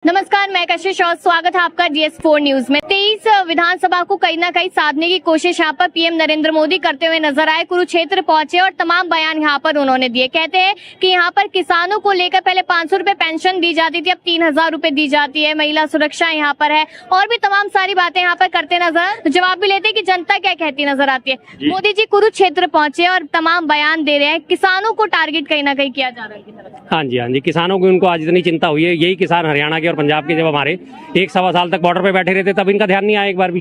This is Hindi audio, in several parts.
नमस्कार, मैं कशिश और स्वागत है आपका DS4 न्यूज में। 23 विधानसभा को कहीं ना कहीं साधने की कोशिश यहाँ पर पीएम नरेंद्र मोदी करते हुए नजर आए। कुरुक्षेत्र पहुंचे और तमाम बयान यहाँ पर उन्होंने दिए। कहते हैं कि यहाँ पर किसानों को लेकर पहले 500 रुपए पेंशन दी जाती थी, अब 3000 रुपए दी जाती है। महिला सुरक्षा यहाँ पर है और भी तमाम सारी बातें यहाँ पर करते नजर। तो जवाब भी लेते हैं कि जनता क्या कहती नजर आती है। मोदी जी कुरुक्षेत्र पहुंचे और तमाम बयान दे रहे हैं, किसानों को टारगेट कहीं ना कहीं किया जा रहा है। हाँ जी, किसानों की उनको आज इतनी चिंता हुई है। यही किसान हरियाणा के और पंजाब के जब हमारे 1-1.25 साल तक बॉर्डर पे बैठे रहते तब इनका ध्यान नहीं आया। एक बार भी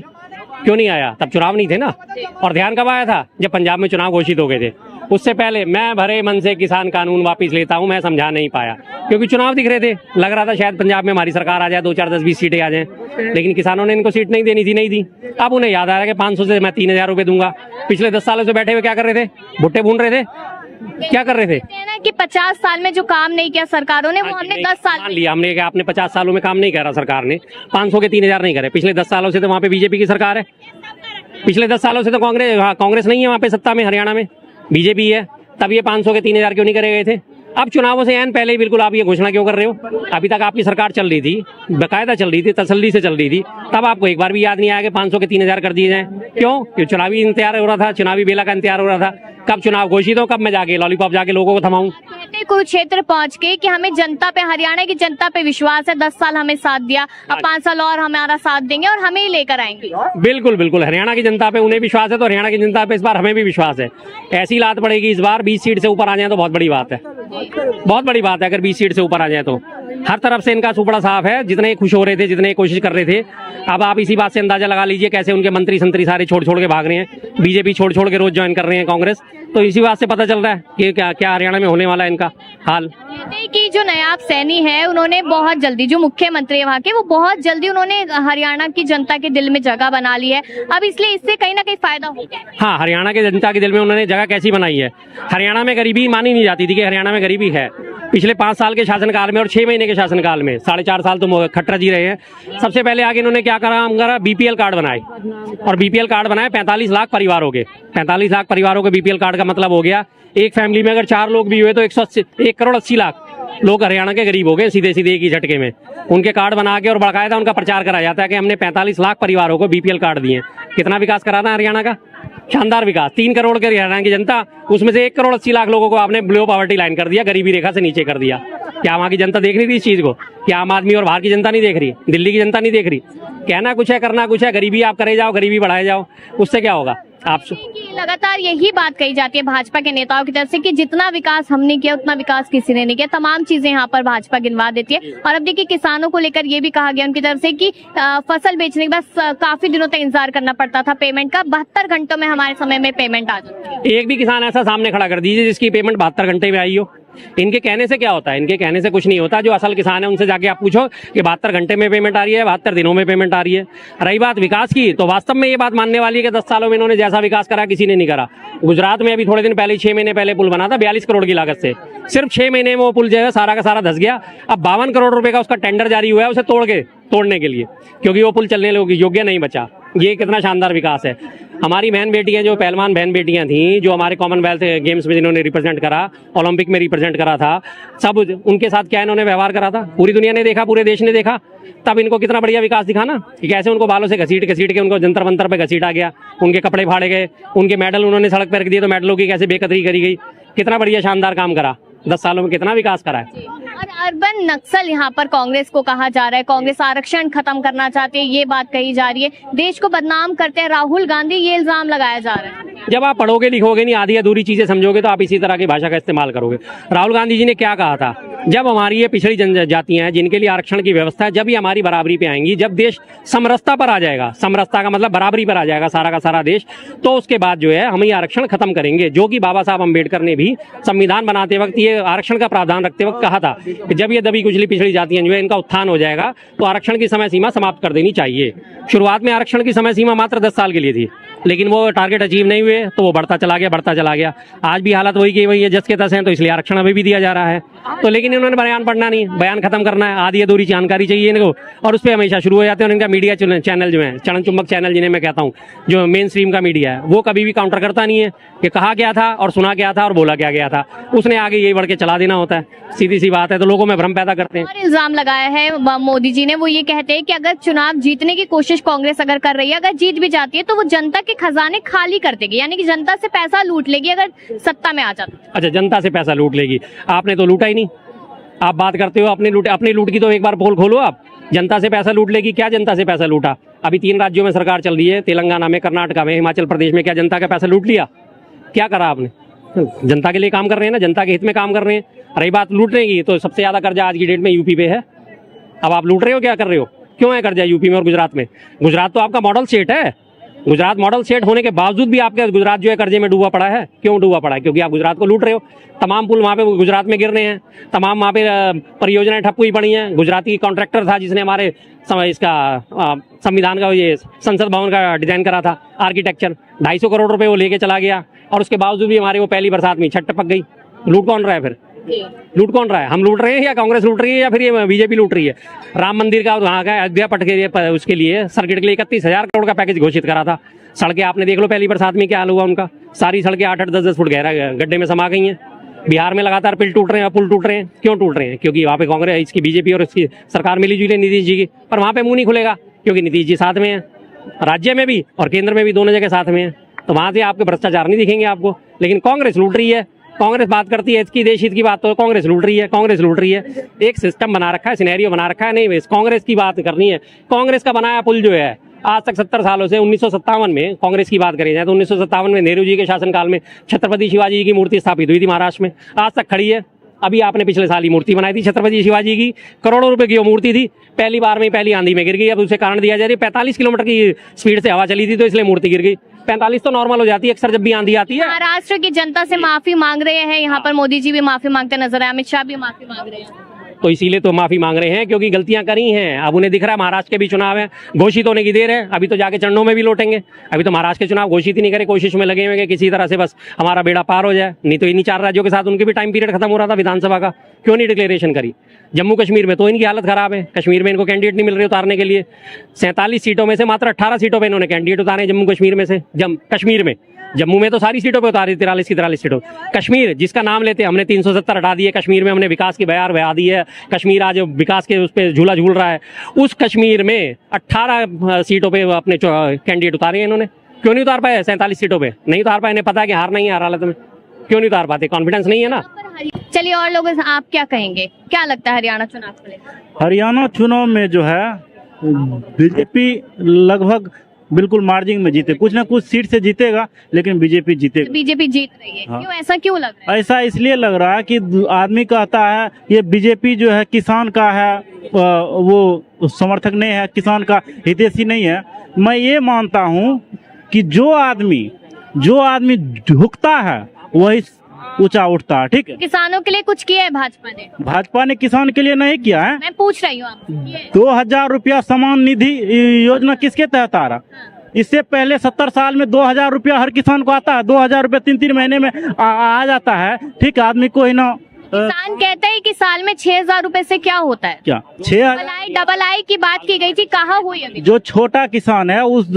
क्यों नहीं आया? तब चुनाव नहीं थे ना। और ध्यान कब आया था? जब पंजाब में चुनाव घोषित हो गए थे। उससे पहले मैं भरे मन से किसान कानून वापस लेता हूं, मैं समझा नहीं पाया क्योंकि चुनाव दिख रहे थे। लग रहा था शायद पंजाब में हमारी सरकार आ जाए, 2, 4, 10, 20 सीटें आ जाएं, लेकिन किसानों ने इनको सीट नहीं देनी थी, नहीं दी। अब उन्हें याद आ रहा है कि 500 से मैं 3000 रुपए दूंगा। पिछले 10 सालों से बैठे हुए क्या कर रहे थे? भुट्टे भून रहे थे, क्या कर रहे थे? कि 50 साल में जो काम नहीं किया सरकारों ने, वो हमने 10 साल मान लिया हमने कि आपने 50 सालों में काम नहीं करा सरकार ने। 500 के 3000 नहीं करे। पिछले 10 सालों से तो वहाँ पे बीजेपी की सरकार है। पिछले 10 सालों से तो कांग्रेस नहीं है वहाँ पे सत्ता में, हरियाणा में बीजेपी है। तब ये 500 के 3000 क्यों नहीं करे गए थे? अब चुनावों से एन पहले ही बिल्कुल आप ये घोषणा क्यों कर रहे हो? अभी तक आपकी सरकार चल रही थी, बकायदा चल रही थी, तसल्ली से चल रही थी। तब आपको एक बार भी याद नहीं आया कि 500 के 3000 कर दिए जाएं? क्यों? चुनावी इंतजार हो रहा था, चुनावी बेला का इंतजार हो रहा था। कब चुनाव घोषित हो, कब मैं जाके लॉलीपॉप जाके लोगों को थमाऊं? कुरुक्षेत्र पहुंच के कि हमें जनता पे, हरियाणा की जनता पे विश्वास है। 10 साल हमें साथ दिया, अब 5 साल और हमारा साथ देंगे और हमें ही लेकर आएंगे। बिल्कुल बिल्कुल, हरियाणा की जनता पे उन्हें विश्वास है तो हरियाणा की जनता पे इस बार हमें भी विश्वास है। ऐसी लात पड़ेगी इस बार, 20 सीट से ऊपर आ जाए तो बहुत बड़ी बात है। बहुत बड़ी बात है अगर 20 सीट से ऊपर आ जाए तो। हर तरफ से इनका सुपड़ा साफ है। जितने खुश हो रहे थे, जितने कोशिश कर रहे थे, अब आप इसी बात से अंदाजा लगा लीजिए कैसे उनके मंत्री संतरी सारे छोड़ के भाग रहे हैं। बीजेपी छोड़ के रोज ज्वाइन कर रहे हैं कांग्रेस। तो इसी बात से पता चल रहा है कि क्या हरियाणा में होने वाला है इनका हाल। कि जो नायब सैनी है उन्होंने बहुत जल्दी, जो मुख्यमंत्री है वहाँ के, वो बहुत जल्दी उन्होंने हरियाणा की जनता के दिल में जगह बना ली है। अब इसलिए इससे कहीं ना कहीं फायदा होगा। हाँ, हरियाणा के जनता के दिल में उन्होंने जगह कैसी बनाई है? हरियाणा में गरीबी मानी नहीं जाती थी कि हरियाणा में गरीबी है। पिछले 5 साल के शासनकाल में और 6 महीने के शासनकाल में, 4.5 साल तो खट्टर जी रहे हैं। सबसे पहले आगे इन्होंने क्या करा? BPL कार्ड बनाए। और BPL कार्ड बनाए 45 लाख परिवारों के। 45 लाख परिवारों के BPL कार्ड का मतलब हो गया एक फैमिली में अगर 4 लोग भी हुए तो 1 करोड़ 80 लाख लोग हरियाणा के गरीब हो गए सीधे एक ही झटके में। उनके कार्ड बना के और बाकायदा उनका प्रचार कराया जाता है कि हमने 45 लाख परिवारों को BPL कार्ड दिए। कितना विकास करा था हरियाणा का? शानदार विकास। 3 करोड़ के हरियाणा की जनता, उसमें से 1 करोड़ 80 लाख लोगों को आपने बिलो पॉवर्टी लाइन कर दिया, गरीबी रेखा से नीचे कर दिया। क्या वहाँ की जनता देख रही थी इस चीज को? क्या आम आदमी और बाहर की जनता नहीं देख रही? दिल्ली की जनता नहीं देख रही? कहना कुछ है, करना कुछ है। गरीबी आप करे जाओ, गरीबी बढ़ाए जाओ, उससे क्या होगा? आप लगातार यही बात कही जाती है भाजपा के नेताओं की तरफ से कि जितना विकास हमने किया उतना विकास किसी ने नहीं किया। तमाम चीजें यहाँ पर भाजपा गिनवा देती है। और अब देखिए किसानों को लेकर ये भी कहा गया उनकी तरफ से कि फसल बेचने के बाद काफी दिनों तक इंतजार करना पड़ता था पेमेंट का। 72 घंटों में हमारे समय में पेमेंट आ जाती है। एक भी किसान ऐसा सामने खड़ा कर दीजिए जिसकी पेमेंट 72 घंटे में आई हो। इनके कहने से क्या होता है? इनके कहने से कुछ नहीं होता। जो असल किसान है उनसे जाके आप पूछो कि 72 घंटे में पेमेंट आ रही है, 72 दिनों में पेमेंट आ रही है। रही बात विकास की, तो वास्तव में ये बात मानने वाली है कि 10 सालों में इन्होंने जैसा विकास करा किसी ने नहीं करा। गुजरात में अभी थोड़े दिन पहले, 6 महीने पहले पुल बना था 42 करोड़ की लागत से। सिर्फ 6 महीने में वो पुल जो है सारा का सारा धस गया। अब 52 करोड़ रुपए का उसका टेंडर जारी हुआ है उसे तोड़ने के लिए, क्योंकि वो पुल चलने योग्य नहीं बचा। ये कितना शानदार विकास है। हमारी बहन बेटियां, जो पहलवान बहन बेटियां थी, जो हमारे कॉमनवेल्थ गेम्स में जिन्होंने रिप्रेजेंट करा, ओलंपिक में रिप्रेजेंट करा था, सब उनके साथ क्या इन्होंने व्यवहार करा था? पूरी दुनिया ने देखा, पूरे देश ने देखा। तब इनको कितना बढ़िया विकास दिखाना कि कैसे उनको बालों से घसीट के उनको जंतर मंतर पे घसीटा गया, उनके कपड़े फाड़े गए, उनके मेडल उन्होंने सड़क पर रख दिए तो मेडलों की कैसे बेकदरी करी गई। कितना बढ़िया शानदार काम करा। 10 सालों में कितना विकास करा है। और अर्बन नक्सल यहाँ पर कांग्रेस को कहा जा रहा है। कांग्रेस आरक्षण खत्म करना चाहती है, ये बात कही जा रही है। देश को बदनाम करते हैं राहुल गांधी, ये इल्जाम लगाया जा रहा है। जब आप पढ़ोगे लिखोगे नहीं, आधी अधूरी चीजें समझोगे तो आप इसी तरह की भाषा का इस्तेमाल करोगे। राहुल गांधी जी ने क्या कहा था? जब हमारी ये पिछड़ी जनजातियां हैं जिनके लिए आरक्षण की व्यवस्था है, जब ये हमारी बराबरी पे आएंगी, जब देश समरसता पर आ जाएगा, समरसता का मतलब बराबरी पर आ जाएगा सारा का सारा देश, तो उसके बाद जो है हम ये आरक्षण खत्म करेंगे। जो कि बाबा साहब अम्बेडकर ने भी संविधान बनाते वक्त, ये आरक्षण का प्रावधान रखते वक्त कहा था कि जब ये दबी कुचली पिछड़ी जातियां जो है इनका उत्थान हो जाएगा तो आरक्षण की समय सीमा समाप्त कर देनी चाहिए। शुरुआत में आरक्षण की समय सीमा मात्र 10 साल के लिए थी। लेकिन वो टारगेट अचीव नहीं हुए तो वो बढ़ता चला गया। आज भी हालत वही की वही है, जस के तस हैं, तो इसलिए आरक्षण अभी भी दिया जा रहा है। तो लेकिन इन्होंने बयान पढ़ना नहीं, बयान खत्म करना है, आधी अधूरी जानकारी चाहिए इनको, और उस पर हमेशा शुरू हो जाते हैं। इनका मीडिया चैनल जो है, चरण चुंबक चैनल जिन्हें मैं कहता हूँ, जो मेन स्ट्रीम का मीडिया है, वो कभी भी काउंटर करता नहीं है कि कहा क्या था और सुना क्या था और बोला क्या गया था, उसने आगे यही बढ़ के चला देना होता है। सीधी सी बात है, तो लोगों में भ्रम पैदा करते हैं। और इल्जाम लगाया है मोदी जी ने, वो ये कहते हैं कि अगर चुनाव जीतने की कोशिश कांग्रेस अगर कर रही है, अगर जीत भी जाती है तो वो जनता के खजाने खाली कर देगी, यानी कि जनता से पैसा लूट लेगी अगर सत्ता में आ जाती है। अच्छा, जनता से पैसा लूट लेगी? आपने तो लूटा ही नहीं। आप बात करते हो अपनी लूट की, तो एक बार पोल खोलो आप। जनता से पैसा लूट लेगी? क्या जनता से पैसा लूटा? अभी 3 राज्यों में सरकार चल रही है, तेलंगाना में, कर्नाटका में, हिमाचल प्रदेश में। क्या जनता का पैसा लूट लिया? क्या करा आपने? जनता के लिए काम कर रहे हैं ना, जनता के हित में काम कर रहे हैं। रही बात लूटने की, तो सबसे ज्यादा कर्जा आज की डेट में यूपी पे है। अब आप लूट रहे हो, क्या कर रहे हो? क्यों है कर्जा यूपी में और गुजरात में? गुजरात तो आपका मॉडल स्टेट है। गुजरात मॉडल स्टेट होने के बावजूद भी आपका गुजरात जो है कर्जे में डूबा पड़ा है। क्यों डूबा पड़ा है? क्योंकि आप गुजरात को लूट रहे हो। तमाम पुल वहाँ पे गुजरात में गिर रहे हैं, तमाम वहाँ पे परियोजनाएं ठप हुई पड़ी हैं। गुजराती कॉन्ट्रैक्टर था जिसने हमारे संविधान का, ये संसद भवन का डिजाइन करा था, आर्किटेक्चर। 250 करोड़ रुपए वो लेके चला गया, और उसके बावजूद भी हमारे वो पहली बरसात में छत टपक गई। लूट कौन रहा है फिर? लूट कौन रहा है? हम लूट रहे हैं, या कांग्रेस लूट रही है, या फिर ये बीजेपी लूट रही है? राम मंदिर का वहाँ का अयोध्या पट के उसके लिए सर्किट के लिए 31,000 करोड़ का पैकेज घोषित करा था। सड़कें आपने देख लो पहली बरसात में क्या हाल हुआ उनका। सारी सड़कें 8-8, 10-10 फुट गहरा गड्ढे में समा गई हैं। बिहार में लगातार पुल टूट रहे हैं। क्यों टूट रहे हैं? क्योंकि वहाँ पे कांग्रेस, इसकी बीजेपी और इसकी सरकार मिली जुली नीतीश जी की। पर वहाँ पे मुंह नहीं खुलेगा, क्योंकि नीतीश जी साथ में है, राज्य में भी और केंद्र में भी, दोनों जगह साथ में है। तो वहां से आपके भ्रष्टाचार नहीं दिखेंगे आपको। लेकिन कांग्रेस लूट रही है, कांग्रेस बात करती है इसकी देश हित की बात, तो कांग्रेस लूट रही है। एक सिस्टम बना रखा है, सिनेरियो बना रखा है। नहीं, इस कांग्रेस की बात करनी है। कांग्रेस का बनाया पुल जो है आज तक 70 सालों से, 1957 में कांग्रेस की बात करी जाए तो 1957 में नेहरू जी के शासनकाल में छत्रपति शिवाजी जी की मूर्ति स्थापित हुई थी महाराष्ट्र में, आज तक खड़ी है। अभी आपने पिछले साल ही मूर्ति बनाई थी छत्रपति शिवाजी की, करोड़ों रुपए की वो मूर्ति थी। पहली बार में पहली आंधी में गिर गई। अब उसे कारण दिया जा रही है 45 किलोमीटर की स्पीड से हवा चली थी, तो इसलिए मूर्ति गिर गई। 45 तो नॉर्मल हो जाती है अक्सर जब भी आंधी आती है। महाराष्ट्र की जनता से माफी मांग रहे हैं, यहाँ पर मोदी जी भी माफी मांगते नजर आए, अमित शाह भी माफी मांग रहे हैं। तो इसीलिए तो माफी मांग रहे हैं, क्योंकि गलतियां करी हैं। अब उन्हें दिख रहा है महाराष्ट्र के भी चुनाव है, घोषित होने की देर है। अभी तो जाके चरणों में भी लौटेंगे। अभी तो महाराष्ट्र के चुनाव घोषित ही नहीं करे, कोशिश में लगे हुए कि किसी तरह से बस हमारा बेड़ा पार हो जाए। नहीं तो इन्हीं 4 राज्यों के साथ उनके भी टाइम पीरियड खत्म हो रहा था विधानसभा का, क्यों नहीं डिक्लेरेशन करी? जम्मू कश्मीर में तो इनकी हालत खराब है। कश्मीर में इनको कैंडिडेट नहीं मिल रहे उतारने के लिए। 47 सीटों में से मात्र 18 सीटों पे इन्होंने कैंडिडेट उतारे जम्मू कश्मीर में से। कश्मीर में, जम्मू में तो सारी सीटों पे उतारी, 43 की 43 सीटों। कश्मीर जिसका नाम लेते हमने 370 हटा दिए। कश्मीर में हमने विकास की बयार बहा दी है। कश्मीर आज विकास के उस पर झूला झूल रहा है। उस कश्मीर में 18 सीटों पे अपने कैंडिडेट उतारे हैं इन्होंने। क्यों नहीं उतार पाए? 47 सीटों पे नहीं उतार पाए। इन्हें पता है कि हारना ही है हर हालत में। क्यों नहीं उतार पाते? कॉन्फिडेंस नहीं है ना। चलिए, और लोगों से आप क्या कहेंगे, क्या लगता है हरियाणा चुनाव को लेकर? हरियाणा चुनाव में जो है बीजेपी लगभग बिल्कुल मार्जिन में जीते, कुछ ना कुछ सीट से जीतेगा, लेकिन बीजेपी जीतेगा। बीजेपी जीत रही है। हाँ। क्यों, ऐसा क्यों लग रहा है? ऐसा इसलिए लग रहा है कि आदमी कहता है ये बीजेपी जो है किसान का है, वो समर्थक नहीं है, किसान का हितैषी नहीं है। मैं ये मानता हूँ कि जो आदमी झुकता है वही ऊंचा उठता है। ठीक है, किसानों के लिए कुछ किया है भाजपा ने? भाजपा ने किसान के लिए नहीं किया है। मैं पूछ रही हूँ आपसे। 2000 रुपया समान निधि योजना किसके तहत आ रहा? इससे पहले 70 साल में 2000 रुपया हर किसान को आता है। 2000 रुपया 3-3 महीने में आ जाता है। ठीक, आदमी को ही ना। किसान कहते हैं कि साल में 6000 रुपए से क्या होता है? क्या 6 डबल आई की बात की गई थी, कहाँ हुई अभी? जो छोटा किसान है उस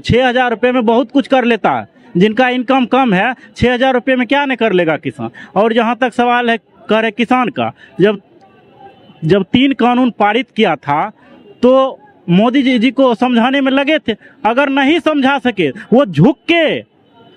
6000 रुपये में बहुत कुछ कर लेता है। जिनका इनकम कम है 6000 रुपये में क्या नहीं कर लेगा किसान। और जहाँ तक सवाल है करे किसान का, जब 3 कानून पारित किया था तो मोदी जी को समझाने में लगे थे। अगर नहीं समझा सके, वो झुक के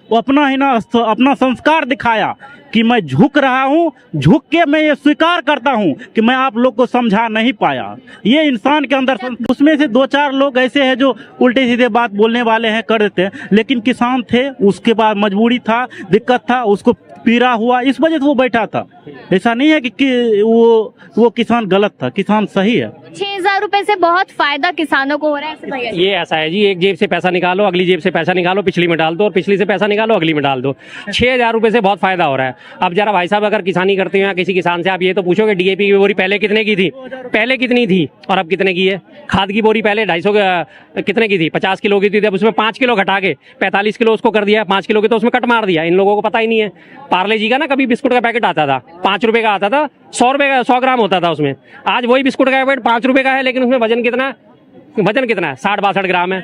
वो अपना संस्कार दिखाया कि मैं झुक रहा हूँ, झुक के मैं ये स्वीकार करता हूँ कि मैं आप लोग को समझा नहीं पाया। ये इंसान के अंदर, उसमें से 2-4 लोग ऐसे हैं जो उल्टे सीधे बात बोलने वाले हैं, कर देते हैं। लेकिन किसान थे, उसके बाद मजबूरी था, दिक्कत था, उसको पीड़ा हुआ, इस वजह से वो बैठा था। ऐसा नहीं है कि वो किसान गलत था, किसान सही है। 6,000 रुपए से बहुत फायदा किसानों को हो रहा है ऐसे भैया? ये ऐसा है जी, एक जेब से पैसा निकालो, अगली जेब से पैसा निकालो, पिछली में डाल दो, और पिछली से पैसा निकालो, अगली में डाल दो। 6,000 रुपए से बहुत फायदा हो रहा है। अब जरा भाई साहब अगर किसानी करते हैं किसी किसान से, आप ये तो पूछोगे डीएपी की बोरी पहले कितने की थी, पहले कितनी थी और अब कितने की है। खाद की बोरी पहले 250 कितने की थी, 50 किलो की थी, जब उसमें 5 किलो घटा के 45 किलो उसको कर दिया, 5 किलो की तो उसमें कट मार दिया। इन लोगों को पता ही नहीं है। पार्ले जी का ना कभी बिस्कुट का पैकेट आता था, 5 रुपए का आता था, 100 रुपए का 100 ग्राम होता था उसमें। आज वही बिस्कुट का पैकेट 5 रुपए का है, लेकिन उसमें वजन कितना है, 60-62 ग्राम है।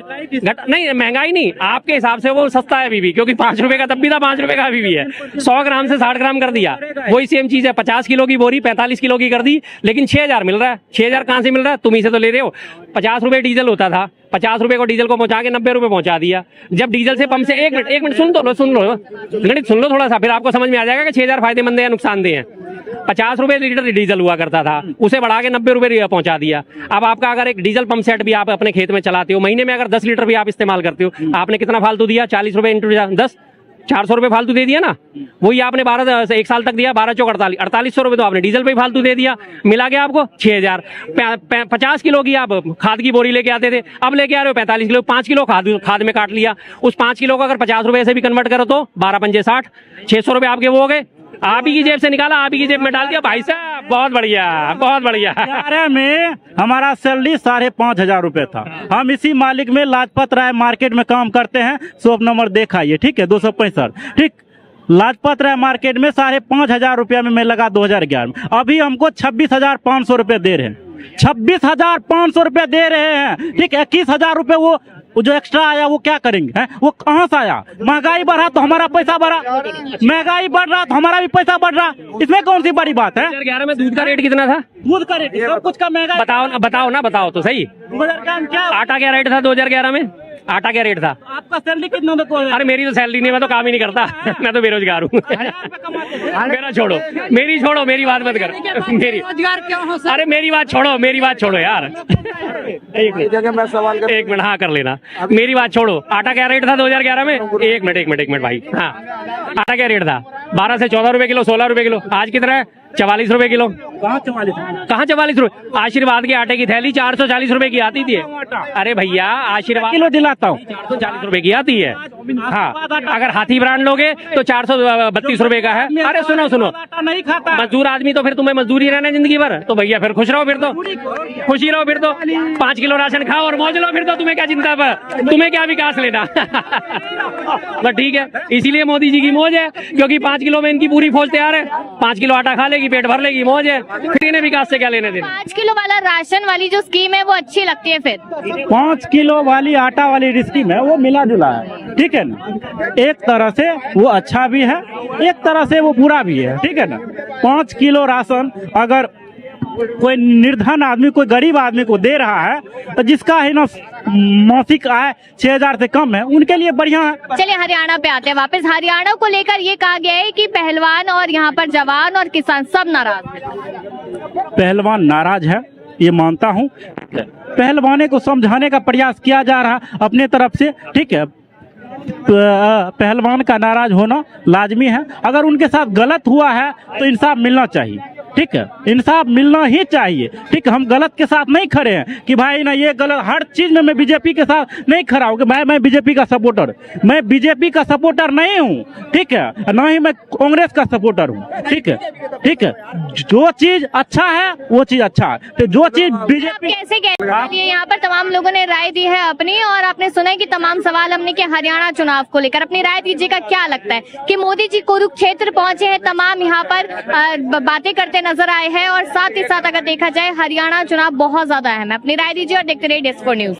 नहीं, महंगाई नहीं, आपके हिसाब से वो सस्ता है अभी भी, क्योंकि 5 रुपए का तब भी था, 5 रुपए का अभी भी है। 100 ग्राम से 60 ग्राम कर दिया, वही सेम चीज है। 50 किलो की बोरी 45 किलो की कर दी, लेकिन 6,000 मिल रहा है। 6,000 कहाँ से मिल रहा है, तुम ही से तो ले रहे हो। 50 रुपए डीजल होता था, 50 रुपए को डीजल को पहुंचा के 90 रुपए पहुंचा दिया। जब डीजल से पंप से एक मिनट सुन लो गणित सुन लो थोड़ा सा, फिर आपको समझ में आ जाएगा कि 6,000 फायदेमंद है या नुकसानदेह है। 50 रुपए लीटर डीजल हुआ करता था, उसे बढ़ा के 90 रुपए पहुंचा दिया। अब आपका अगर एक डीजल पंप सेट भी आप अपने खेत में चलाते हो, महीने में अगर 10 लीटर भी आप इस्तेमाल करते हो, आपने कितना फालतू दिया, 40 रुपए इंटू 10, 400 रुपए फालतू दे दिया ना। वही आपने 1 साल तक दिया, 12 चौक 48, 4800 रुपए तो आपने डीजल पे फालतू दे दिया। मिला गया आपको 6,000। 50 किलो की आप खाद की बोरी लेके आते थे, अब लेके आ रहे हो 45 किलो, 5 किलो खाद में काट लिया। उस 5 किलो को अगर 50 रुपए से भी कन्वर्ट करो तो 12 पंजे 60, 600 रुपए आपके वो हो गए। आप ही की जेब से निकाला, आप ही की जेब में डाल दिया। भाई साहब बहुत बढ़िया, बहुत बढ़िया। 11 में हमारा सैलरी 5,500 रुपए था। हम इसी मालिक में लाजपत राय मार्केट में काम करते हैं। शॉप नंबर देखाइए, ठीक है, 265, ठीक। लाजपत राय मार्केट में 5,500 रुपया में मैं लगा 2011 में। अभी हमको 26,500 रुपए दे रहे हैं, 26,500 रुपए दे रहे हैं, ठीक। 21,000 रुपए वो जो एक्स्ट्रा आया वो क्या करेंगे, हैं? वो कहाँ से आया? महंगाई बढ़ा तो हमारा पैसा बढ़ा, महंगाई बढ़ रहा तो हमारा भी पैसा बढ़ रहा। इसमें कौन सी बड़ी बात है? 2011 में दूध का रेट कितना था? दूध का रेट सब कुछ का महंगाई। बताओ तो सही। 2011 क्या आटा क्या रेट था 2011 में? आटा क्या रेट था? आपका सैलरी कितना था? अरे मेरी तो सैलरी नहीं, मैं तो काम ही नहीं करता। मैं तो बेरोजगार हूँ। मेरा छोड़ो, मेरी बात मत कर। अरे मेरी बात छोड़ो यार। एक मिनट हाँ कर लेना, मेरी बात छोड़ो। आटा क्या रेट था 2011 में? एक मिनट भाई। हाँ, आटा क्या रेट था? 12 से 14 रुपए किलो, 16 रुपए किलो। आज कितना है? 44 रुपए किलो। कहाँ 44 रुपए? आशीर्वाद के आटे की थैली 440 रुपए की आती थी। अरे भैया आशीर्वाद किलो दिलाता हूँ, 440 रुपए की आती है। हाँ, अगर हाथी ब्रांड लोगे तो 432 रुपए का है। अरे सुनो, नहीं खाता मजदूर आदमी तो फिर तुम्हें मजदूरी रहना जिंदगी भर, तो भैया फिर खुश रहो, फिर तो खुशी रहो, फिर तो 5 किलो राशन खाओ और मौज लो, फिर तो तुम्हें क्या चिंता पर, तुम्हें क्या विकास लेना। बस ठीक है, इसीलिए मोदी जी की मौज है, क्योंकि 5 किलो में इनकी पूरी फौज तैयार है। 5 किलो आटा खा लेगी, पेट भर लेगी, मौज है, फिर इन्हें विकास से क्या लेने देना। 5 किलो वाला राशन वाली जो स्कीम है वो अच्छी लगती है। फिर 5 किलो वाली आटा वाली स्कीम है, वो मिला जुला है, ठीक है ना। एक तरह से वो अच्छा भी है, एक तरह से वो बुरा भी है, ठीक है ना। 5 किलो राशन अगर कोई निर्धन आदमी, कोई गरीब आदमी को दे रहा है, तो जिसका है ना मासिक आय 6,000 से कम है, उनके लिए बढ़िया है। चलिए हरियाणा पे आते हैं वापस। हरियाणा को लेकर ये कहा गया है कि पहलवान और यहाँ पर जवान और किसान सब नाराज हैं। पहलवान नाराज है, ये मानता हूँ। पहलवाने को समझाने का प्रयास किया जा रहा अपने तरफ से, ठीक है। पहलवान का नाराज होना लाजमी है। अगर उनके साथ गलत हुआ है तो इंसाफ मिलना चाहिए, ठीक है, इंसाफ मिलना ही चाहिए, ठीक है। हम गलत के साथ नहीं खड़े हैं कि भाई ना ये गलत, हर चीज में मैं बीजेपी के साथ नहीं खड़ा हूँ कि मैं बीजेपी का सपोर्टर, मैं बीजेपी का सपोर्टर नहीं हूँ, ठीक है, ना ही मैं कांग्रेस का सपोर्टर हूँ, ठीक है, ठीक है। जो चीज अच्छा है वो चीज अच्छा है, तो जो चीज बीजेपी। कैसे कहते यहाँ पर तमाम लोगों ने राय दी है अपनी, और आपने सुना है कि तमाम सवाल हमने कि हरियाणा चुनाव को लेकर अपनी राय दीजिएगा। क्या लगता है कि मोदी जी कुरुक्षेत्र पहुंचे हैं, तमाम यहाँ पर बातें करते नजर आए हैं, और साथ ही साथ अगर देखा जाए हरियाणा चुनाव बहुत ज्यादा अहम है। अपनी राय दीजिए और देखते रहिए DS4 न्यूज।